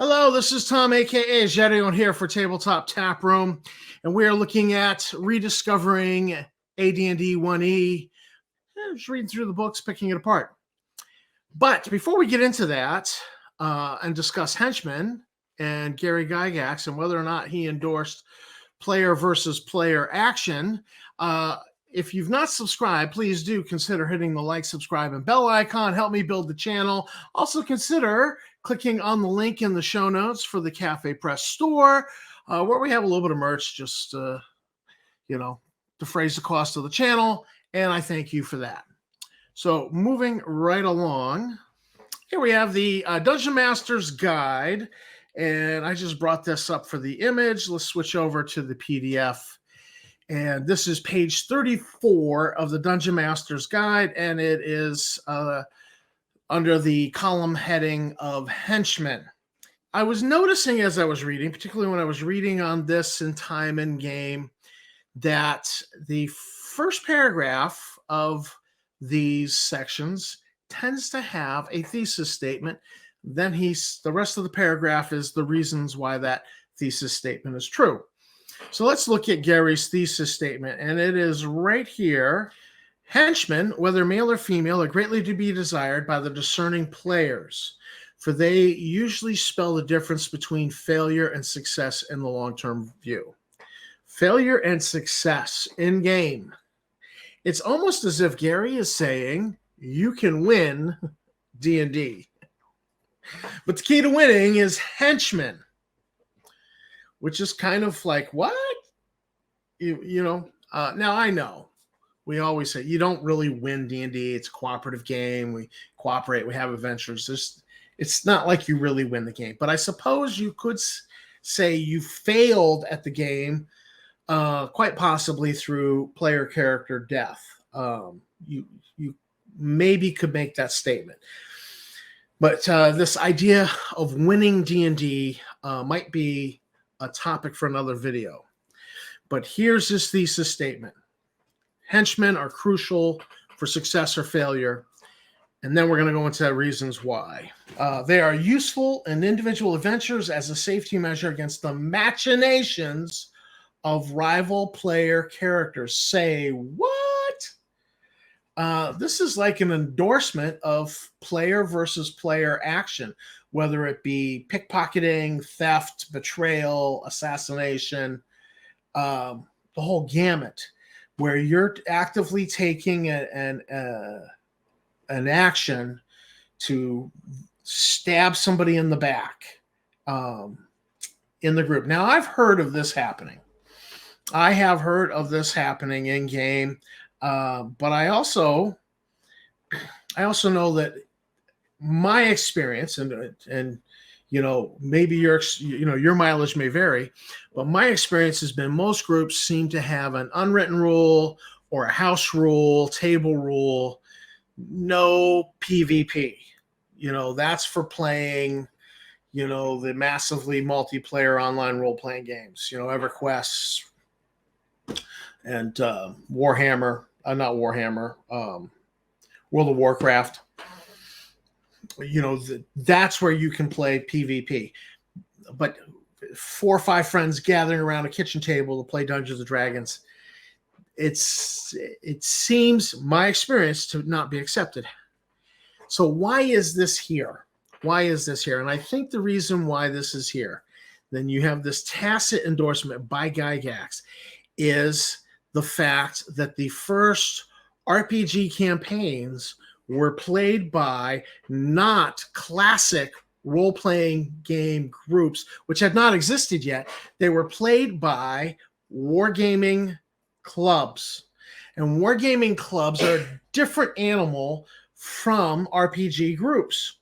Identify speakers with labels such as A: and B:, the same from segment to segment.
A: Hello, this is Tom, aka Gedeon, here for Tabletop Tap Room, and we are looking at Rediscovering AD&D 1E. Just reading through the books, picking it apart. But before we get into that and discuss Henchmen and Gary Gygax and whether or not he endorsed player versus player action, if you've not subscribed, please do consider hitting the like, subscribe, and bell icon. Help me build the channel. Also consider clicking on the link in the show notes for the Cafe Press store, where we have a little bit of merch, just, defrays the cost of the channel, and I thank you for that. So moving right along, here we have the Dungeon Master's Guide, and I just brought this up for the image. Let's switch over to the PDF. And this is page 34 of the Dungeon Master's Guide, and it is under the column heading of Henchmen. I was noticing as I was reading, particularly when I was reading on this in Time and Game, that the first paragraph of these sections tends to have a thesis statement. Then the rest of the paragraph is the reasons why that thesis statement is true. So let's look at Gary's thesis statement, and it is right here. Henchmen, whether male or female, are greatly to be desired by the discerning players, for they usually spell the difference between failure and success in the long-term view. Failure and success in game. It's almost as if Gary is saying, you can win D&D. But the key to winning is Henchmen, which is kind of like, what? Now I know we always say you don't really win D&D. It's a cooperative game. We cooperate. We have adventures. It's not like you really win the game. But I suppose you could say you failed at the game, quite possibly through player character death. You maybe could make that statement. But this idea of winning D&D might be a topic for another video. But here's his thesis statement. Henchmen are crucial for success or failure. And then we're going to go into reasons why. They are useful in individual adventures as a safety measure against the machinations of rival player characters. Say what? This is like an endorsement of player versus player action, whether it be pickpocketing, theft, betrayal, assassination, the whole gamut, where you're actively taking an action to stab somebody in the back in the group. Now, I've heard of this happening. I have heard of this happening in game, but I also know that my experience, and maybe your mileage may vary, but my experience has been most groups seem to have an unwritten rule or a house rule, table rule, no PvP. That's for playing, the massively multiplayer online role-playing games, EverQuest and Warhammer, not Warhammer, World of Warcraft. That's where you can play PvP. But 4 or 5 friends gathering around a kitchen table to play Dungeons and Dragons, it seems, my experience, to not be accepted. So why is this here? Why is this here? And I think the reason why this is here, then you have this tacit endorsement by Gygax, is the fact that the first RPG campaigns were played by not classic role-playing game groups, which had not existed yet. They were played by wargaming clubs. And wargaming clubs are a different animal from RPG groups.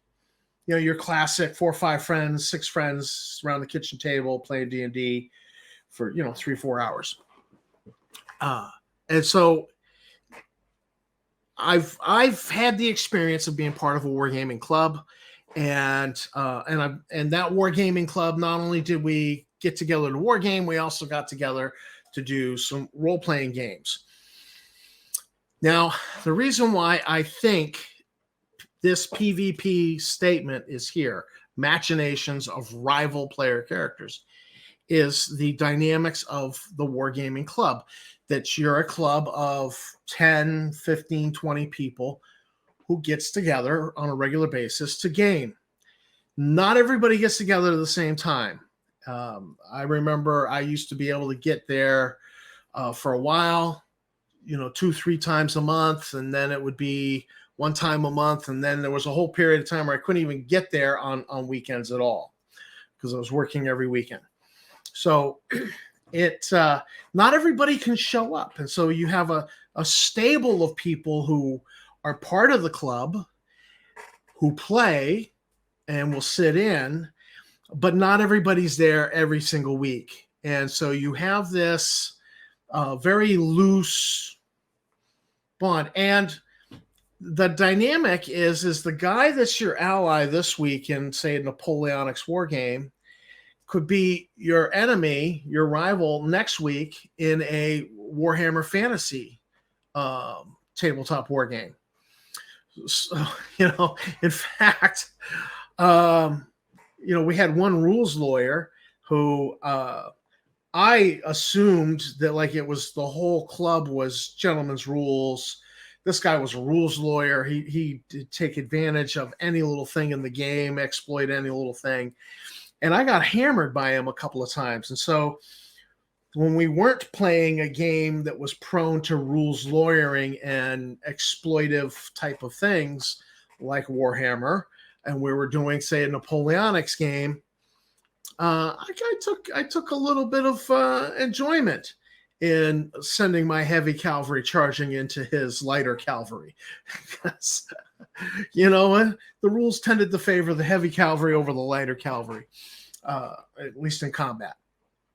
A: Your classic 4 or 5 friends, 6 friends around the kitchen table playing D&D for, 3-4 hours. And so I've had the experience of being part of a wargaming club, and that wargaming club, not only did we get together to wargame, we also got together to do some role-playing games. Now, the reason why I think this PvP statement is here, machinations of rival player characters is the dynamics of the wargaming club. That you're a club of 10, 15, 20 people who gets together on a regular basis to game. Not everybody gets together at the same time. I remember I used to be able to get there for a while, 2-3 times a month, and then it would be one time a month, and then there was a whole period of time where I couldn't even get there on weekends at all because I was working every weekend. So not everybody can show up, and so you have a stable of people who are part of the club who play and will sit in, but not everybody's there every single week. And so you have this very loose bond. And the dynamic is the guy that's your ally this week in, say, Napoleonic's war game could be your enemy, your rival next week in a Warhammer Fantasy tabletop war game. So, in fact, we had one rules lawyer who I assumed that it was the whole club was gentleman's rules. This guy was a rules lawyer. He did take advantage of any little thing in the game, exploit any little thing. And I got hammered by him a couple of times. And so when we weren't playing a game that was prone to rules lawyering and exploitive type of things like Warhammer, and we were doing, say, a Napoleonic's game, I took a little bit of enjoyment in sending my heavy cavalry charging into his lighter cavalry. Because, the rules tended to favor the heavy cavalry over the lighter cavalry, at least in combat.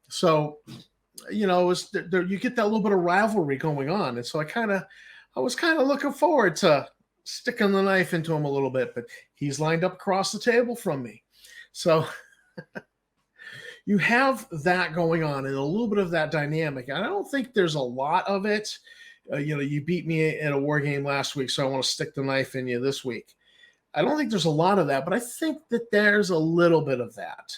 A: So, you get that little bit of rivalry going on. And so I was kind of looking forward to sticking the knife into him a little bit, but he's lined up across the table from me. So you have that going on and a little bit of that dynamic. And I don't think there's a lot of it. You beat me in a war game last week, so I want to stick the knife in you this week. I don't think there's a lot of that, but I think that there's a little bit of that.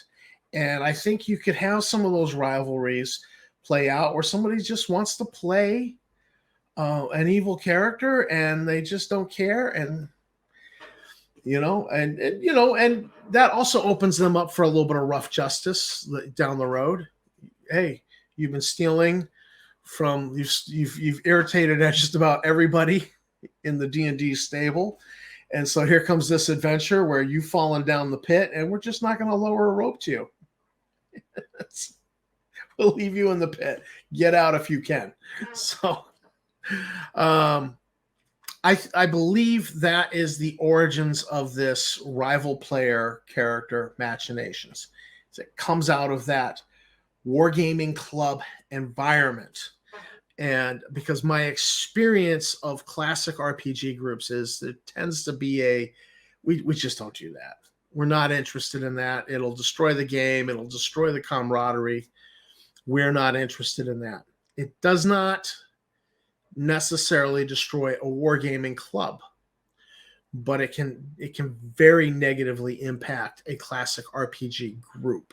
A: And I think you could have some of those rivalries play out where somebody just wants to play an evil character and they just don't care. And, and that also opens them up for a little bit of rough justice down the road. Hey, you've been stealing from, you've irritated at just about everybody in the D&D stable. And so here comes this adventure where you've fallen down the pit and we're just not going to lower a rope to you. We'll leave you in the pit. Get out if you can. So I believe that is the origins of this rival player character machinations. So it comes out of that wargaming club environment. And because my experience of classic RPG groups is there tends to be we just don't do that. We're not interested in that. It'll destroy the game. It'll destroy the camaraderie. We're not interested in that. It does not necessarily destroy a wargaming club, but it can very negatively impact a classic RPG group,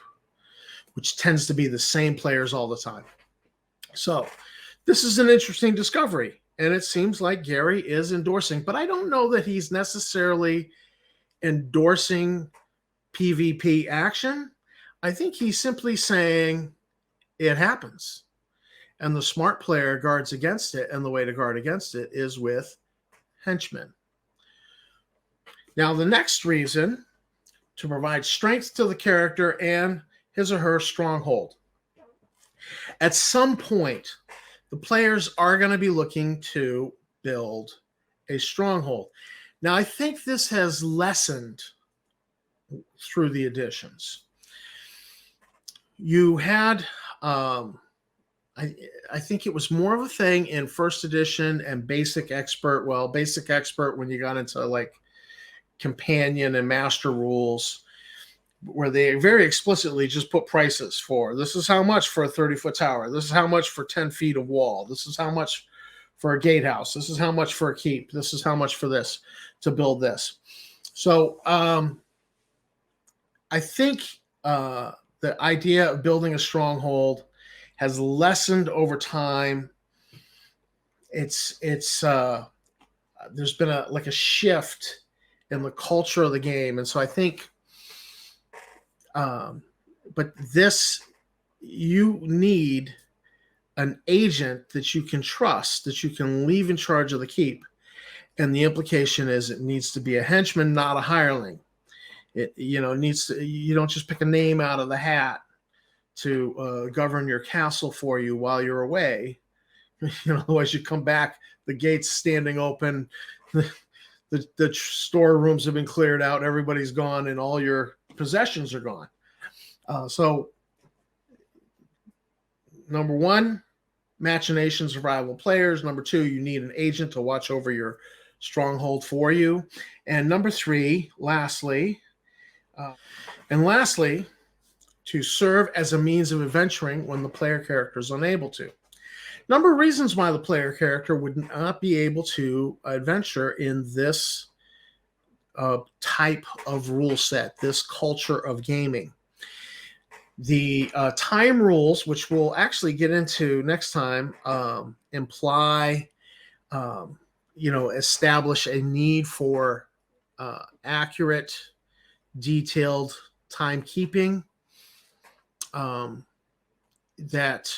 A: which tends to be the same players all the time. So this is an interesting discovery, and it seems like Gary is endorsing, but I don't know that he's necessarily endorsing PvP action. I think he's simply saying it happens, and the smart player guards against it, and the way to guard against it is with henchmen. Now, the next reason, to provide strength to the character and his or her stronghold. At some point, the players are going to be looking to build a stronghold. Now, I think this has lessened through the editions. You had, I think it was more of a thing in first edition and basic expert. Well, basic expert when you got into like companion and master rules, where they very explicitly just put prices for this is how much for a 30-foot tower. This is how much for 10 feet of wall. This is how much for a gatehouse. This is how much for a keep. This is how much for this to build this. So I think the idea of building a stronghold has lessened over time. It's there's been a shift in the culture of the game, and so I think, but this, you need an agent that you can trust, that you can leave in charge of the keep, and the implication is it needs to be a henchman, not a hireling. It needs to. You don't just pick a name out of the hat to govern your castle for you while you're away. Otherwise you come back, the gates standing open, the storerooms have been cleared out, everybody's gone, and all your possessions are gone. So, number one, machinations of rival players. Number two, you need an agent to watch over your stronghold for you. And number three, lastly, to serve as a means of adventuring when the player character is unable to. Number of reasons why the player character would not be able to adventure in this type of rule set, this culture of gaming. The time rules, which we'll actually get into next time, imply, establish a need for accurate, detailed timekeeping. That,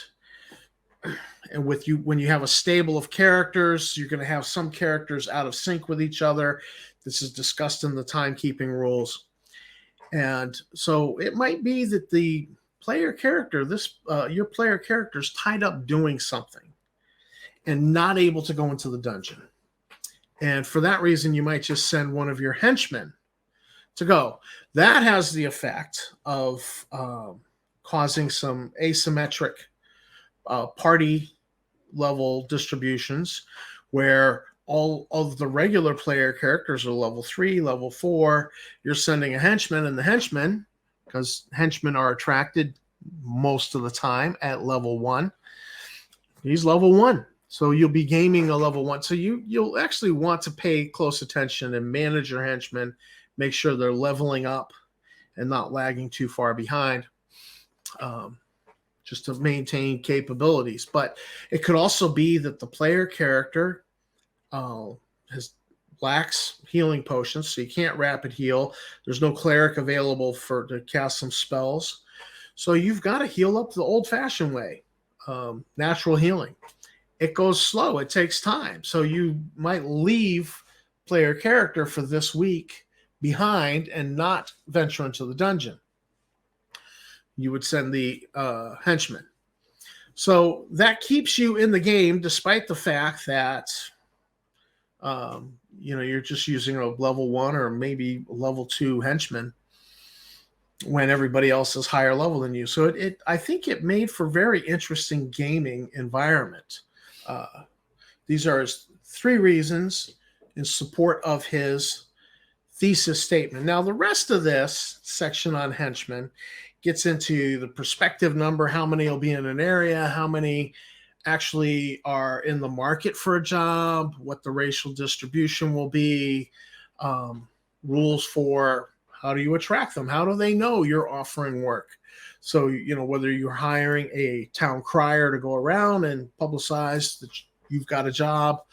A: and with you, when you have a stable of characters, you're going to have some characters out of sync with each other. This is discussed in the timekeeping rules. And so it might be that the player character, your player character is tied up doing something and not able to go into the dungeon. And for that reason, you might just send one of your henchmen to go. That has the effect of causing some asymmetric party level distributions where all of the regular player characters are level 3, level 4. You're sending a henchman, and the henchman, because henchmen are attracted most of the time at level 1, he's level 1. So you'll be gaming a level 1. So you'll actually want to pay close attention and manage your henchmen, make sure they're leveling up and not lagging too far behind, just to maintain capabilities. But it could also be that the player character lacks healing potions, so you can't rapid heal. There's no cleric available to cast some spells. So you've got to heal up the old-fashioned way, natural healing. It goes slow. It takes time. So you might leave player character for this week behind and not venture into the dungeon. You would send the henchman. So that keeps you in the game despite the fact that you're just using a level 1 or maybe level 2 henchman when everybody else is higher level than you. So I think it made for very interesting gaming environment. These are his 3 reasons in support of his thesis statement. Now, the rest of this section on henchmen gets into the perspective number, how many will be in an area, how many actually are in the market for a job, what the racial distribution will be, rules for how do you attract them, how do they know you're offering work. So, whether you're hiring a town crier to go around and publicize that you've got a job,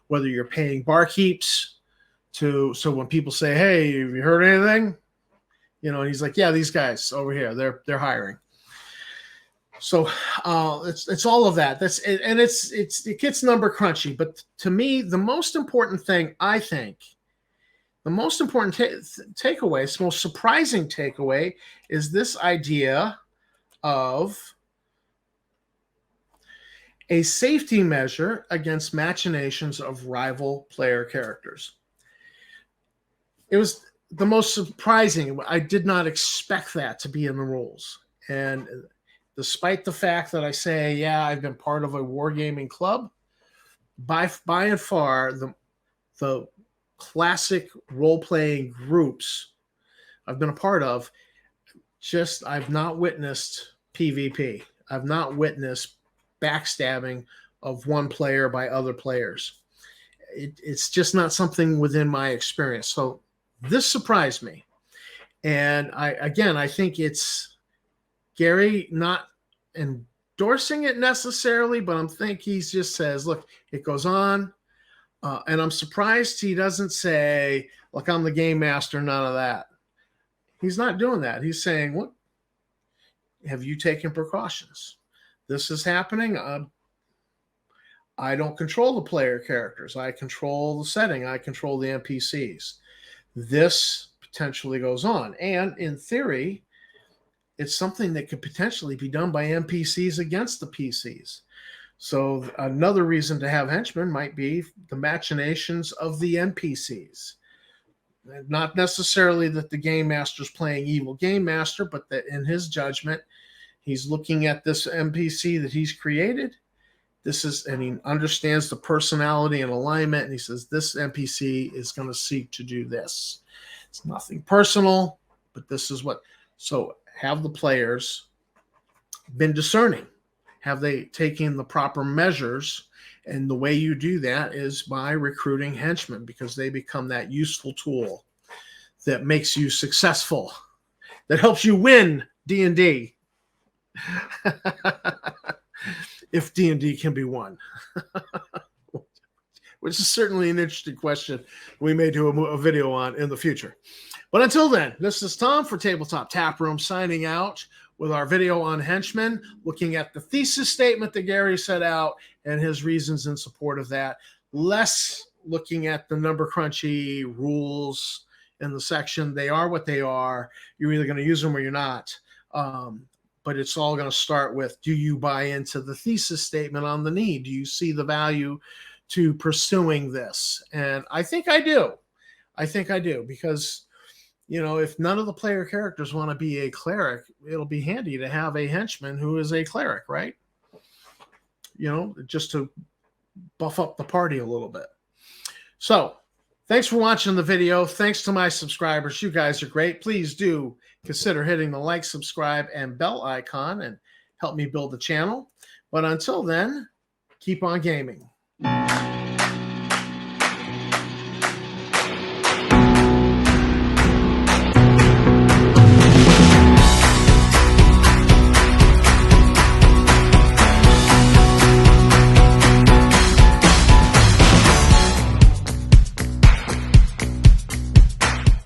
A: whether you're paying barkeeps so when people say, hey, have you heard anything? And he's like, yeah, these guys over here, they're hiring. So it's all of that. It gets number crunchy. But to me, the most important thing, I think, the most important takeaway, the most surprising takeaway, is this idea of a safety measure against machinations of rival player characters. It was the most surprising. I did not expect that to be in the rules. And despite the fact that I say, yeah, I've been part of a wargaming club, by and far, the classic role-playing groups I've been a part of, I've not witnessed PvP. I've not witnessed backstabbing of one player by other players. It's just not something within my experience. So this surprised me. And I think it's Gary not endorsing it necessarily, but I think he just says, look, it goes on. And I'm surprised he doesn't say, look, I'm the game master, none of that. He's not doing that. He's saying, look, have you taken precautions? This is happening. I don't control the player characters. I control the setting. I control the NPCs. This potentially goes on. And in theory, it's something that could potentially be done by NPCs against the PCs. So another reason to have henchmen might be the machinations of the NPCs. Not necessarily that the game master's playing evil game master, but that in his judgment, he's looking at this NPC that he's created. And he understands the personality and alignment, and he says, this NPC is going to seek to do this. It's nothing personal, but this is what. So have the players been discerning? Have they taken the proper measures? And the way you do that is by recruiting henchmen, because they become that useful tool that makes you successful, that helps you win D&D. If D&D can be won. Which is certainly an interesting question we may do a video on in the future. But until then, this is Tom for Tabletop Taproom signing out with our video on henchmen, looking at the thesis statement that Gary set out and his reasons in support of that. Less looking at the number crunchy rules in the section. They are what they are. You're either going to use them or you're not. But it's all going to start with, do you buy into the thesis statement on the need? Do you see the value to pursuing this? And I think I do. I think I do, because, you know, if none of the player characters want to be a cleric, it'll be handy to have a henchman who is a cleric, right? You know, just to buff up the party a little bit. So thanks for watching the video. Thanks to my subscribers. You guys are great. Please do consider hitting the like, subscribe, and bell icon and help me build the channel. But until then, keep on gaming.